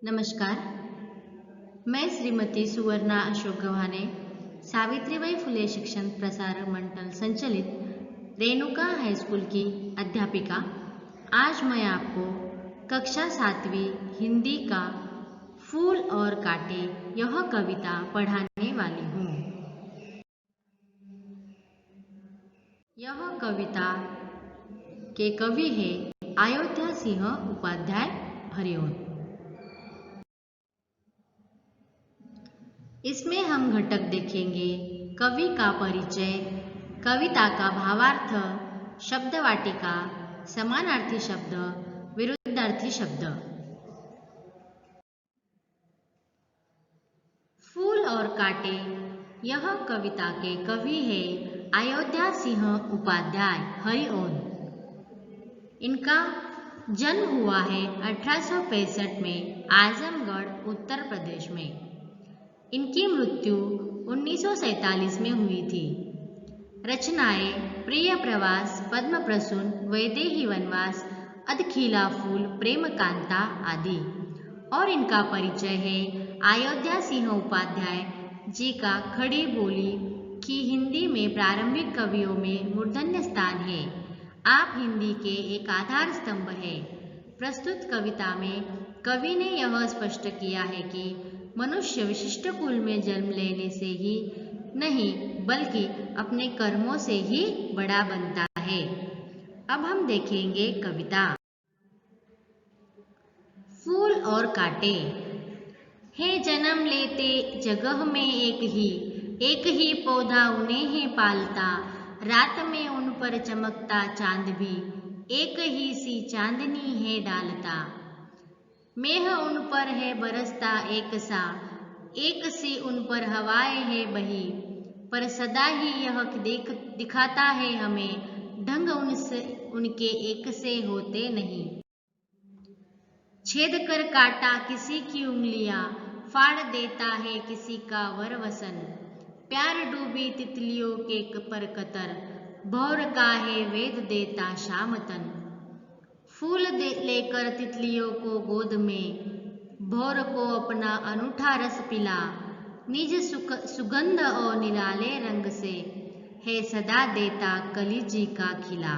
नमस्कार। मैं श्रीमती सुवर्णा अशोक गव्हाणे, सावित्रीबाई फुले शिक्षण प्रसार मंडल संचालित रेणुका हाई स्कूल की अध्यापिका। आज मैं आपको कक्षा 7वीं हिंदी का फूल और कांटे यह कविता पढ़ाने वाली हूँ। यह कविता के कवि है अयोध्या सिंह उपाध्याय हरिओम। इसमें हम घटक देखेंगे कवि का परिचय, कविता का भावार्थ, शब्द वाटिका, समानार्थी शब्द, विरुद्धार्थी शब्द। फूल और कांटे यह कविता के कवि है अयोध्या सिंह उपाध्याय हरिओम। इनका जन्म हुआ है 1865 में आजमगढ़ उत्तर प्रदेश में। इनकी मृत्यु 1947 में हुई थी। रचनाएं प्रिय प्रवास, पद्म प्रसून, वैदेही वनवास, अधखिला फूल, प्रेम कांता आदि। और इनका परिचय है अयोध्या सिंह उपाध्याय जी का खड़ी बोली की हिंदी में प्रारंभिक कवियों में मूर्धन्य स्थान है। आप हिंदी के एक आधार स्तंभ है। प्रस्तुत कविता में कवि ने यह स्पष्ट किया है कि मनुष्य विशिष्ट कुल में जन्म लेने से ही नहीं बल्कि अपने कर्मों से ही बड़ा बनता है। अब हम देखेंगे कविता। फूल और कांटे है जन्म लेते जगह में एक ही पौधा उन्हें है पालता। रात में उन पर चमकता चांद भी एक ही सी चांदनी है डालता। मेह उन पर है बरसता एक सी उन पर हवाएं है बही। पर सदा ही यह दिखाता है हमें ढंग उनके एक से होते नहीं। छेद कर काटा किसी की उंगलियां, फाड़ देता है किसी का वरवसन। प्यार डूबी तितलियों के पर कतर, भौर का है वेद देता शामतन। फूल लेकर तितलियों को गोद में, भौर को अपना अनूठा रस पिला। निज सुगंध और निराले रंग से है सदा देता कली का खिला।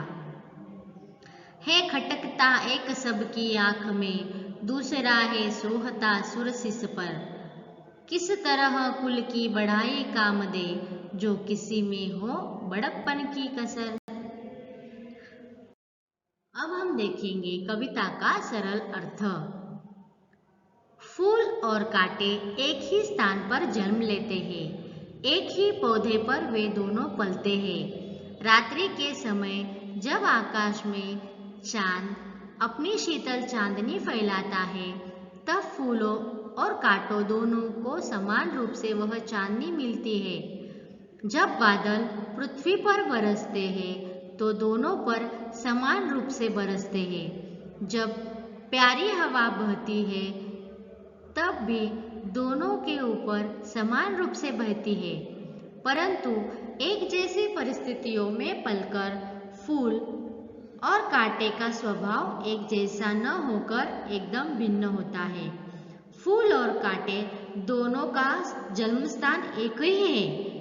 है खटकता एक सबकी आंख में, दूसरा है सोहता सुरसिस पर। किस तरह कुल की बढ़ाई काम दे, जो किसी में हो बड़प्पन की कसर। अब हम देखेंगे कविता का सरल अर्थ। फूल और कांटे एक ही स्थान पर जन्म लेते हैं, एक ही पौधे पर वे दोनों पलते हैं। रात्रि के समय जब आकाश में चांद अपनी शीतल चांदनी फैलाता है, तब फूलों और कांटों दोनों को समान रूप से वह चांदनी मिलती है। जब बादल पृथ्वी पर बरसते हैं तो दोनों पर समान रूप से बरसते हैं। जब प्यारी हवा बहती है तब भी दोनों के ऊपर समान रूप से बहती है, परंतु एक जैसी परिस्थितियों में पलकर फूल और कांटे का स्वभाव एक जैसा न होकर एकदम भिन्न होता है। फूल और कांटे दोनों का जन्म स्थान एक ही है,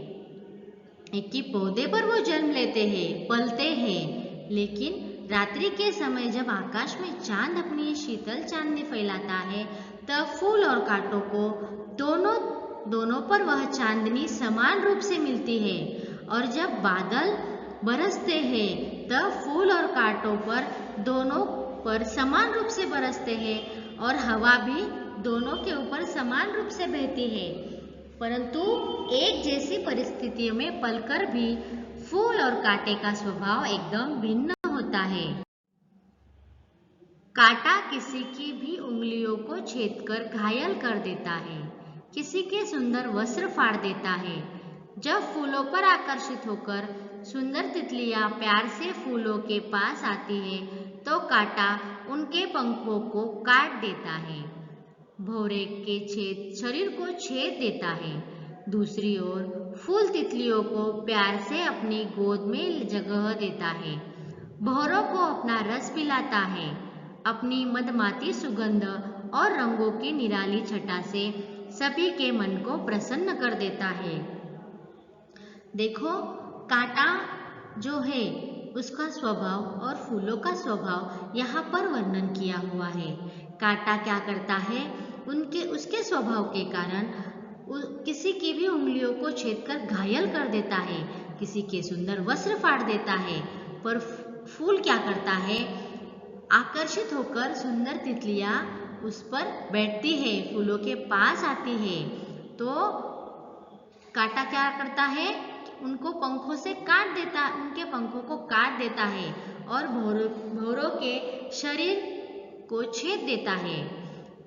एक ही पौधे पर वो जन्म लेते हैं, पलते हैं। लेकिन रात्रि के समय जब आकाश में चांद अपनी शीतल चांदनी फैलाता है, तब फूल और कांटों को दोनों पर वह चांदनी समान रूप से मिलती है। और जब बादल बरसते हैं तब फूल और कांटों पर दोनों पर समान रूप से बरसते हैं और हवा भी दोनों के ऊपर समान रूप से बहती है, परंतु एक जैसी परिस्थितियों में पलकर भी फूल और कांटे का स्वभाव एकदम भिन्न होता है। कांटा किसी की भी उंगलियों को छेदकर घायल कर देता है, किसी के सुंदर वस्त्र फाड़ देता है। जब फूलों पर आकर्षित होकर सुंदर तितलियां प्यार से फूलों के पास आती है तो कांटा उनके पंखों को काट देता है, भौरे के शरीर को छेद देता है। दूसरी ओर फूल तितलियों को प्यार से अपनी गोद में जगह देता है, भौरों को अपना रस पिलाता है। अपनी मदमाती सुगंध और रंगों की निराली छटा से सभी के मन को प्रसन्न कर देता है। देखो, कांटा जो है उसका स्वभाव और फूलों का स्वभाव यहाँ पर वर्णन किया हुआ है। कांटा क्या करता है, उसके स्वभाव के कारण किसी की भी उंगलियों को छेदकर घायल कर देता है, किसी के सुंदर वस्त्र फाड़ देता है। पर फूल क्या करता है, आकर्षित होकर सुंदर तितलियां उस पर बैठती है, फूलों के पास आती है। तो कांटा क्या करता है, उनको पंखों से काट देता, उनके पंखों को काट देता है और भौरों के शरीर को छेद देता है।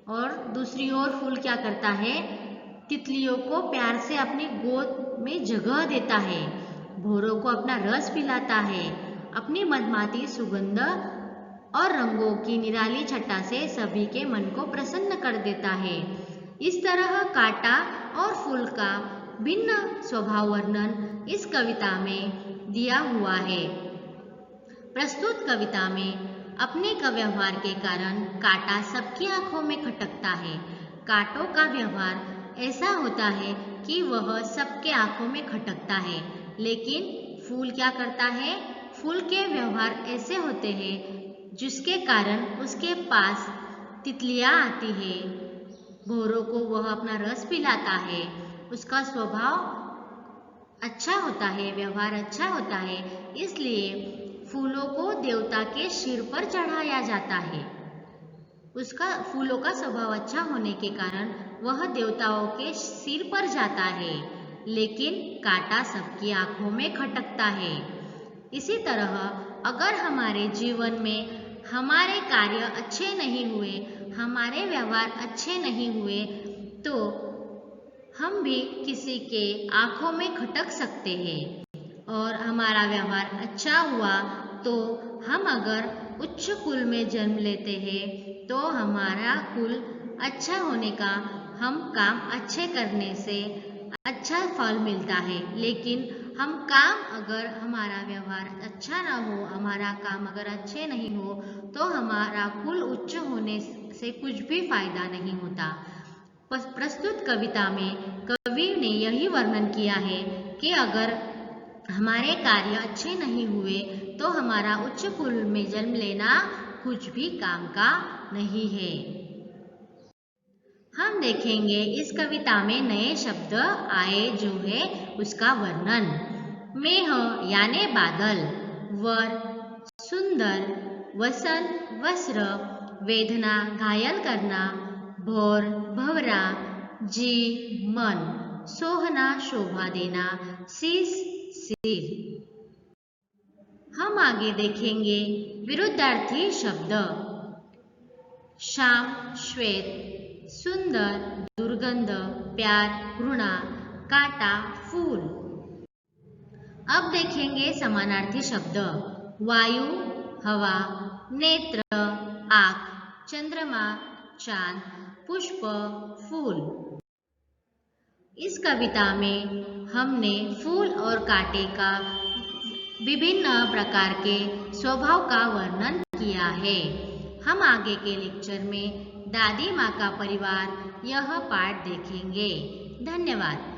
और दूसरी ओर फूल क्या करता है, तितलियों को प्यार से अपनी गोद में जगह देता है, भौरों को अपना रस पिलाता है, अपनी मदमाती सुगंध और रंगों की निराली छटा से सभी के मन को प्रसन्न कर देता है। इस तरह कांटा और फूल का भिन्न स्वभाव वर्णन इस कविता में दिया हुआ है। प्रस्तुत कविता में अपने का व्यवहार के कारण कांटा सबकी आंखों में खटकता है। कांटों का व्यवहार ऐसा होता है कि वह सबके आंखों में खटकता है, लेकिन फूल क्या करता है, फूल के व्यवहार ऐसे होते हैं जिसके कारण उसके पास तितलियां आती है, भौरों को वह अपना रस पिलाता है, उसका स्वभाव अच्छा होता है, व्यवहार अच्छा होता है, इसलिए फूलों को देवता के सिर पर चढ़ाया जाता है। उसका फूलों का स्वभाव अच्छा होने के कारण वह देवताओं के सिर पर जाता है, लेकिन कांटा सबकी आंखों में खटकता है। इसी तरह अगर हमारे जीवन में हमारे कार्य अच्छे नहीं हुए, हमारे व्यवहार अच्छे नहीं हुए, तो हम भी किसी के आंखों में खटक सकते हैं। और हमारा व्यवहार अच्छा हुआ तो हम अगर उच्च कुल में जन्म लेते हैं तो हमारा कुल अच्छा होने का, हम काम अच्छे करने से अच्छा फल मिलता है। लेकिन हम काम अगर हमारा व्यवहार अच्छा ना हो, हमारा काम अगर अच्छे नहीं हो, तो हमारा कुल उच्च होने से कुछ भी फायदा नहीं होता। प्रस्तुत कविता में कवि ने यही वर्णन किया है कि अगर हमारे कार्य अच्छे नहीं हुए तो हमारा उच्च कुल में जन्म लेना कुछ भी काम का नहीं है। हम देखेंगे इस कविता में नए शब्द आए जो है उसका वर्णन। मेह यानी बादल, वर सुंदर, वसन वस्त्र, वेदना घायल करना, भौर भंवरा, जी मन, सोहना शोभा देना, शीश सिर। हम आगे देखेंगे विरुद्धार्थी शब्द। श्याम श्वेत, सुंदर दुर्गंध, प्यार घृणा, कांटा फूल। अब देखेंगे समानार्थी शब्द। वायु हवा, नेत्र आँख, चंद्रमा चांद, पुष्प फूल। इस कविता में हमने फूल और कांटे का विभिन्न प्रकार के स्वभाव का वर्णन किया है। हम आगे के लेक्चर में दादी माँ का परिवार यह पाठ देखेंगे। धन्यवाद।